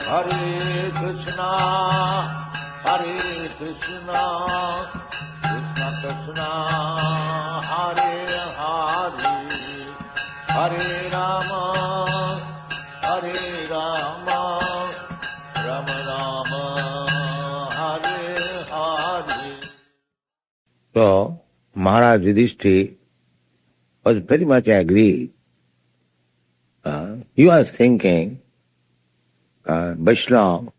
Hare Krishna, Hare Krishna, Krishna Krishna, Hare Hare, Hare Rama, Hare Rama, Rama Rama, Hare Hare. So, Mahārāja Yudhiṣṭhira was very much agreed. He was thinking, Vaiṣṇava,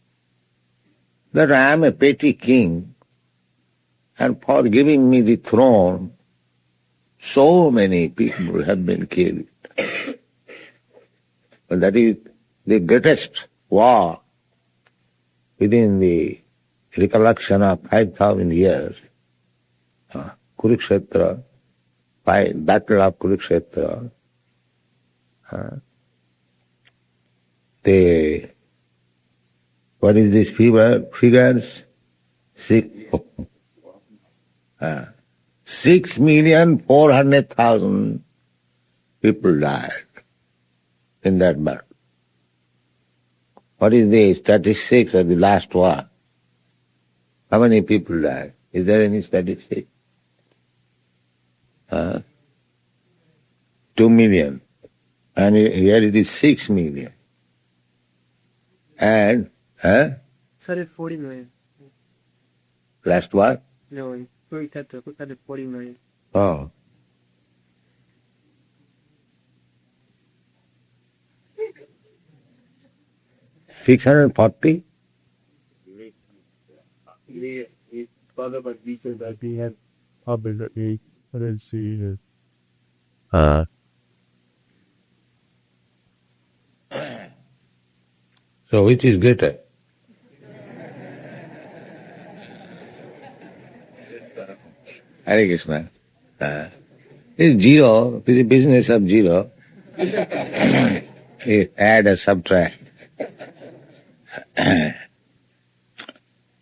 that I am a petty king, and for giving me the throne, so many people have been killed. But that is the greatest war within the recollection of 5,000 years. Kurukṣetra, Battle of Kurukṣetra. What is this figures? 6,400,000 people died in that battle. What is the statistics of the last war? How many people died? Is there any statistic? 2 million. And here it is 6 million. And, Sorry, 40 million. Last what? No, we had 40 million. Oh. $640? His father, but we said that he had published a currency. So which is greater? Harekrishna. It's zero, it's a business of zero. Add or subtract.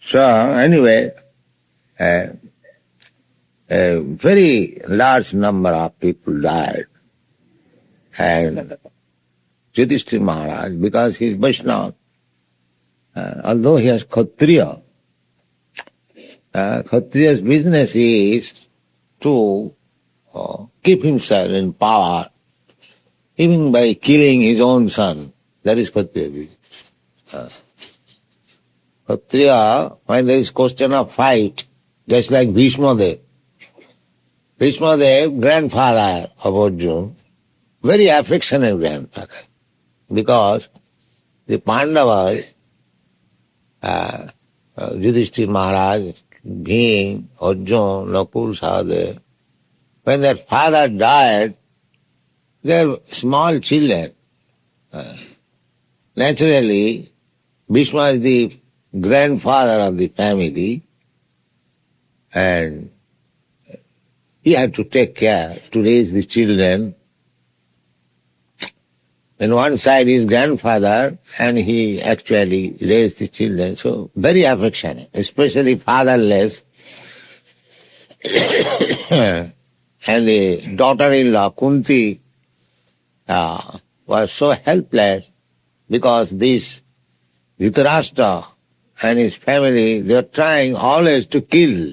So anyway, a very large number of people died. And Yudhiṣṭhira Maharaj, because he is Vaiṣṇava, although he is kṣatriya, kṣatriya's business is to keep himself in power, even by killing his own son. That is kṣatriya business. Kṣatriya, when there is question of fight, just like Bhīṣma-deva. Bhīṣma-deva, grandfather of Arjuna, very affectionate grandfather, because the Pandavas, Yudhiṣṭhira Maharaj, Bhīm, Arjuna, Nakul, Sahadeva, when their father died, they were small children. Naturally, Bhīṣma is the grandfather of the family, and he had to take care to raise the children. On one side his grandfather, and he actually raised the children, so very affectionate, especially fatherless. And the daughter-in-law, Kunti, was so helpless because this Dhritarashtra and his family, they were trying always to kill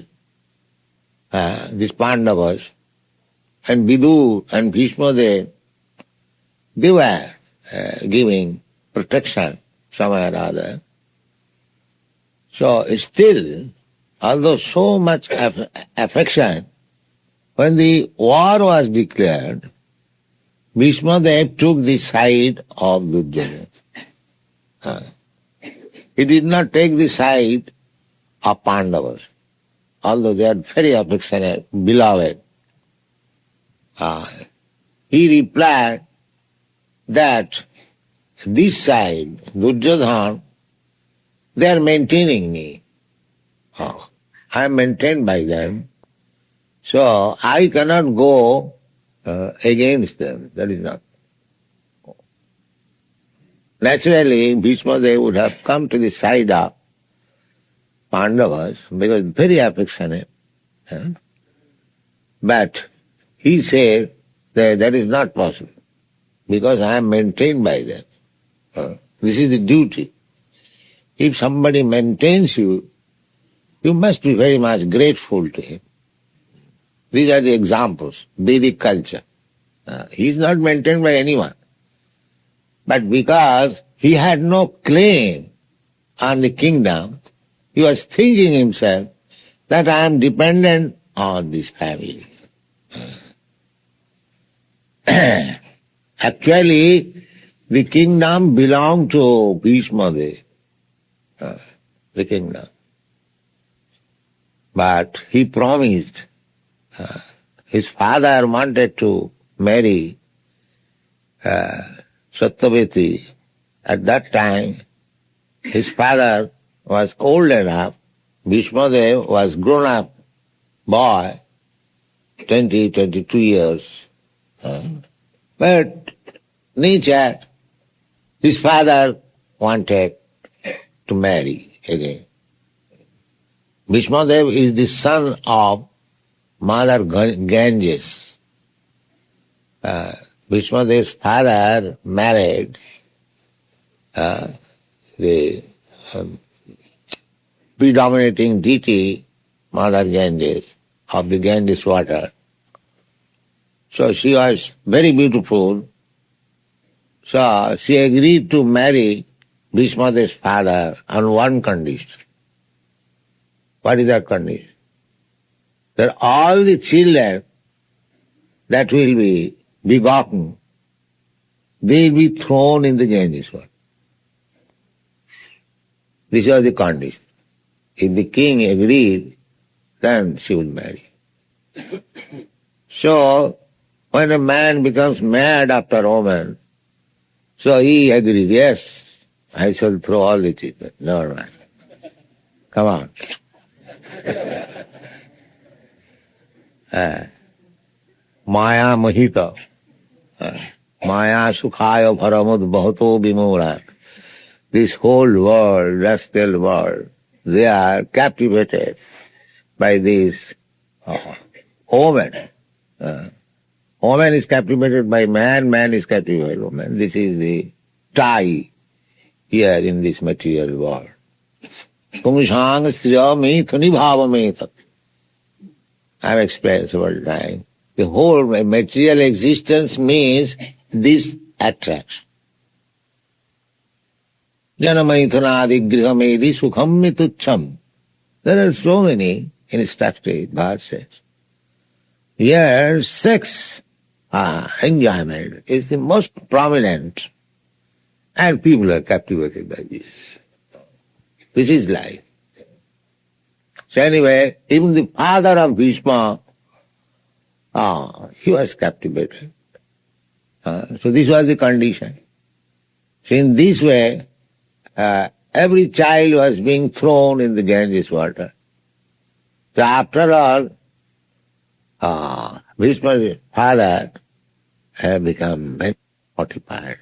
these Pandavas. And Vidu and Bhīṣma, they were giving protection somewhere or other. So still, although so much affection, when the war was declared, Bhīṣma took the side of Duryodhana. He did not take the side of Pandavas, although they are very affectionate, beloved. He replied that this side, Duryodhana, they are maintaining me. I am maintained by them, so I cannot go against them. That is not. Naturally, Bhīṣma would have come to the side of Pandavas because very affectionate. But he said that is not possible because I am maintained by them. This is the duty. if somebody maintains you, you must be very much grateful to him. These are the examples, Vedic culture. He is not maintained by anyone. But because he had no claim on the kingdom, he was thinking himself that I am dependent on this family. Actually, the kingdom belonged to Vyāsadeva, the kingdom. But he promised, his father wanted to marry Satyavati. At that time, his father was old enough, Vyāsadeva was grown-up boy, 20, 22 years. But nature, his father wanted to marry again. Vyāsadeva is the son of Mother Ganges. Vyāsadeva's father married the predominating deity, Mother Ganges, of the Ganges water. So she was very beautiful. So she agreed to marry Vyāsadeva's father on one condition. What is that condition? That all the children that will be begotten, they will be thrown in the Ganges water. This was the condition. If the king agreed, then she would marry. So, when a man becomes mad after a woman, so he agreed, yes, I shall throw all the children. Never mind. Come on. Maya mohita. Maya sukhaya paramud bhato vimura. This whole world, rascal world, they are captivated by this woman. Woman is captivated by man, man is captivated by woman. This is the tie here in this material world. Kṛṣṇa striya methani bhava meta. I have explained several times. The whole material existence means this attraction. Janamaithanadi grihamedi sukham mitucham. There are so many instructive verses. Here, sex, enjoyment is the most prominent, and people are captivated by this. This is life. So anyway, even the father of Bhishma, he was captivated. So this was the condition. So in this way, every child was being thrown in the Ganges water. So after all, Bhishma's father had become very mortified.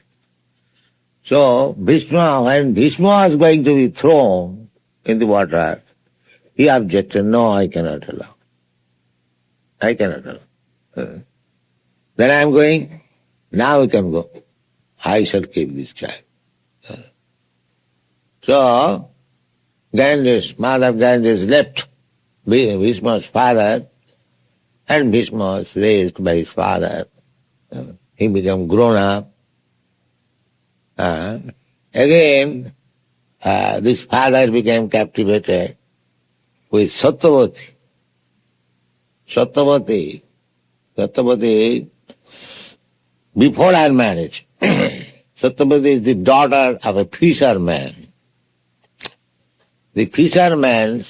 So when Bhishma was going to be thrown in the water, he objected, no, I cannot allow. I cannot allow. Then I am going, now you can go. I shall keep this child. So, Ganges, Mother Ganges left Bhishma's father, and Bhishma was raised by his father. He became grown up. Again, this father became captivated with Satyavati. Satyavati, before our marriage, Satyavati is the daughter of a fisherman. The fishermen,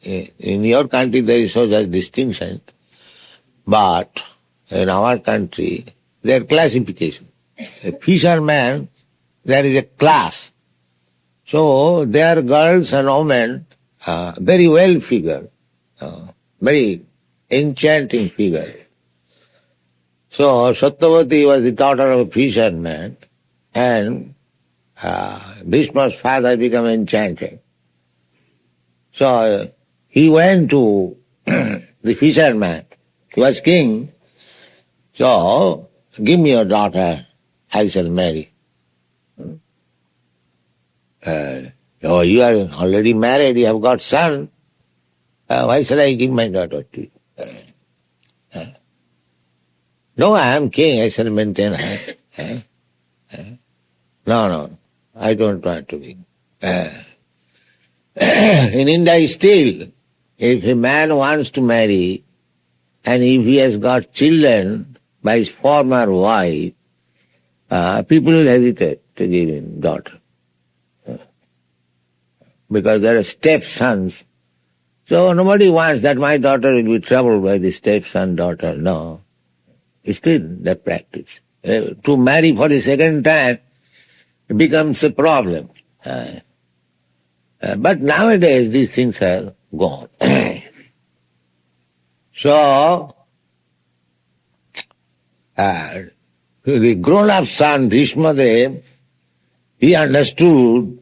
in your country there is no such distinction, but in our country there are classification. A fisherman, there is a class. So there are girls and women, very well figured, very enchanting figure. So Satyavati was the daughter of a fisherman, and Bhishma's father became enchanted. So he went to the fisherman. He was king. So, give me your daughter, I shall marry. oh, you are already married, you have got son, why shall I give my daughter to you? No, I am king, I shall maintain her. No, I don't want to be. In India still, if a man wants to marry, and if he has got children by his former wife, people will hesitate to give him daughter. Because there are stepsons. So nobody wants that my daughter will be troubled by the stepson daughter. No. It's still that practice. To marry for the second time becomes a problem. But nowadays these things are gone. So, the grown-up son, Bhishmadeva, he understood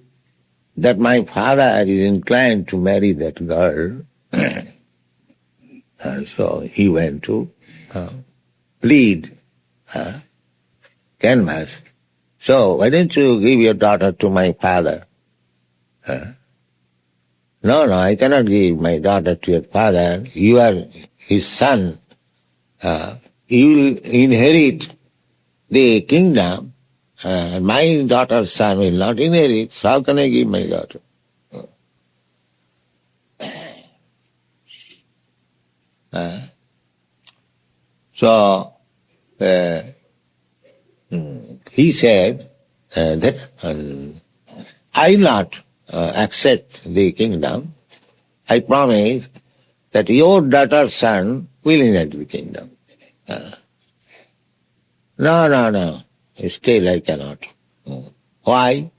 that my father is inclined to marry that girl. And so he went to plead, canvas. So why don't you give your daughter to my father? No, I cannot give my daughter to your father. You are his son. You will inherit the kingdom. My daughter's son will not inherit. So how can I give my daughter? So he said that I will not accept the kingdom. I promise that your daughter's son will inherit the kingdom. No. Still I cannot. Why?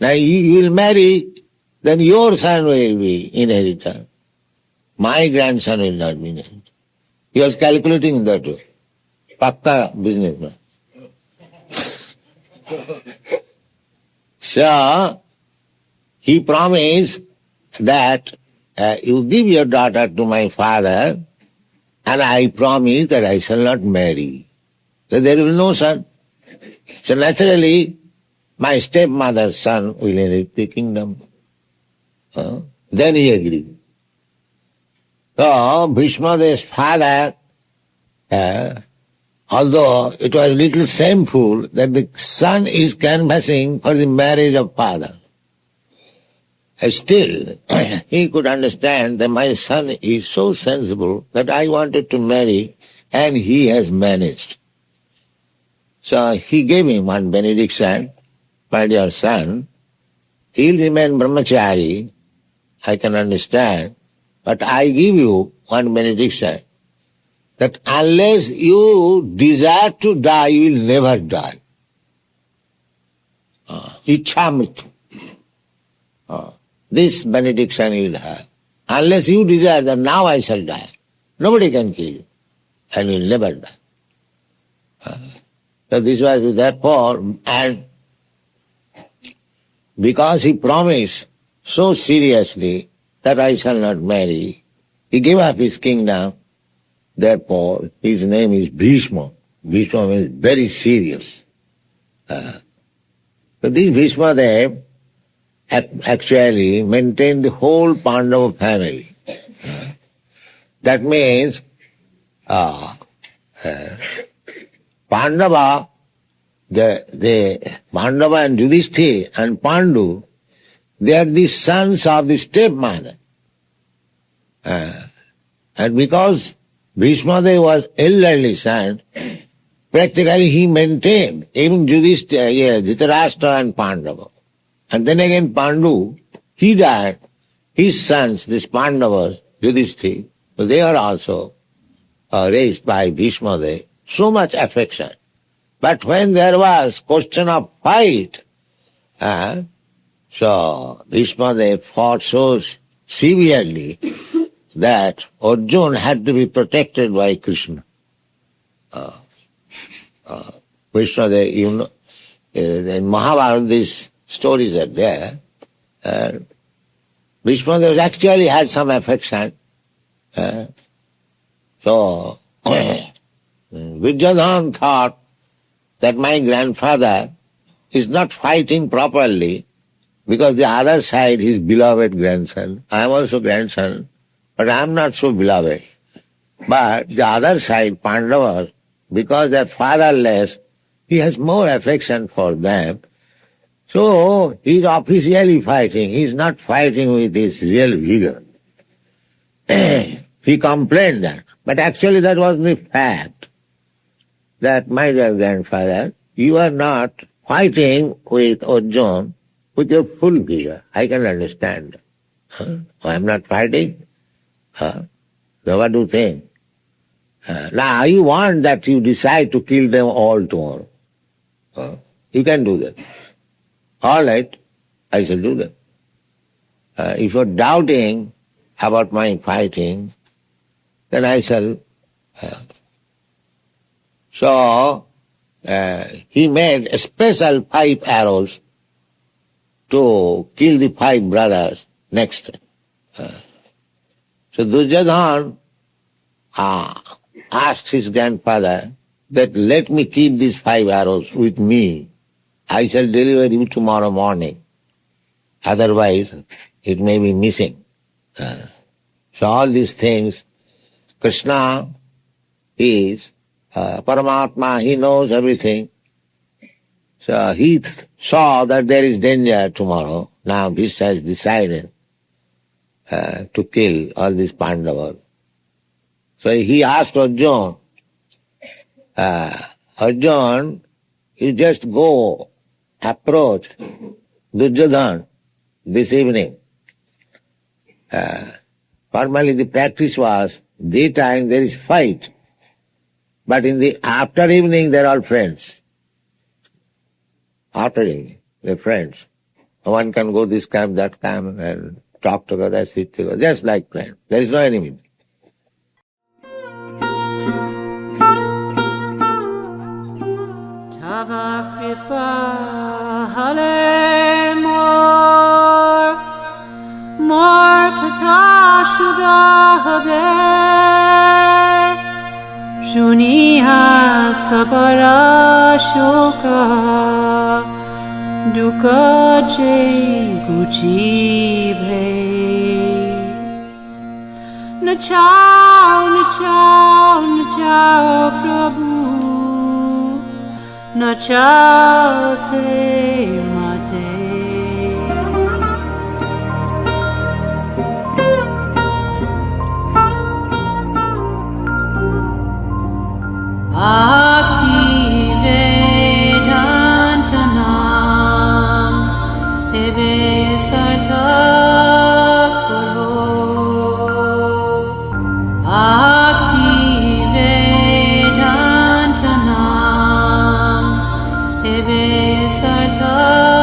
Now you will marry, then your son will be inheritor. My grandson will not be inheritor. He was calculating that way. Pakka businessman. So, he promised that you give your daughter to my father, and I promise that I shall not marry. So there will be no son. So naturally, my stepmother's son will inherit the kingdom. Then he agreed. So Bhishmadeva's father, although it was a little shameful that the son is canvassing for the marriage of father, still he could understand that my son is so sensible that I wanted to marry and he has managed. So he gave him one benediction, my dear son, he'll remain brahmachari, I can understand, but I give you one benediction, that unless you desire to die, you will never die. Ichhamritu. This benediction you will have. Unless you desire that now I shall die, nobody can kill you, and you will never die. So this was therefore, and because he promised so seriously that I shall not marry, he gave up his kingdom. Therefore, his name is Bhishma. Bhishma means very serious. So this Bhishmadeva actually maintained the whole Pandava family. That means Pandava, the Pandava and Yudhiṣṭhira and Pandu, they are the sons of the stepmother. And because Bhishmadeva was elderly son, practically he maintained even Dhritarashtra and Pandava. And then again Pandu, he died, his sons, these Pandavas, Yudhiṣṭhira, they are also raised by Bhishmadeva. So much affection. But when there was question of fight, so Bhishmadeva fought so severely that Arjuna had to be protected by Kṛṣṇa. Vaiṣṇava, you know, in Mahārāja these stories are there. Bhishmadeva actually had some affection. So Vidyadhan thought that my grandfather is not fighting properly, Because the other side, his beloved grandson. I am also grandson, but I am not so beloved. But the other side, Pandavas, because they are fatherless, he has more affection for them. So he is officially fighting. He is not fighting with his real vigor. He complained that. But actually that was the fact. That, my dear grandfather, you are not fighting with Arjuna with your full vigor. I can understand. I am not fighting. So what do you think? Now you want that you decide to kill them all tomorrow. You can do that. All right, I shall do that. If you are doubting about my fighting, then I shall. So he made a special 5 arrows to kill the 5 brothers next. So Duryodhana asked his grandfather that let me keep these 5 arrows with me. I shall deliver you tomorrow morning. Otherwise, it may be missing. So all these things, Kṛṣṇa is Paramatma, he knows everything. So he saw that there is danger tomorrow. Now Bhishma has decided to kill all these Pandavas. So he asked Arjuna, Arjuna, you just go approach Duryodhana this evening. Formally the practice was, daytime there is fight, but in the after evening they are all friends. After evening, they're friends. One can go this camp, that camp, and talk together, sit together, just like friends. There is no enemy. Tava kripa hale mor katha shuddha habe shuniha sabara shoka dukkha je guchi bhe nachao prabhu nachao se mate Bhakti Vedantanam Ebe Sartha Karo Bhakti Vedantanam Ebe Sartha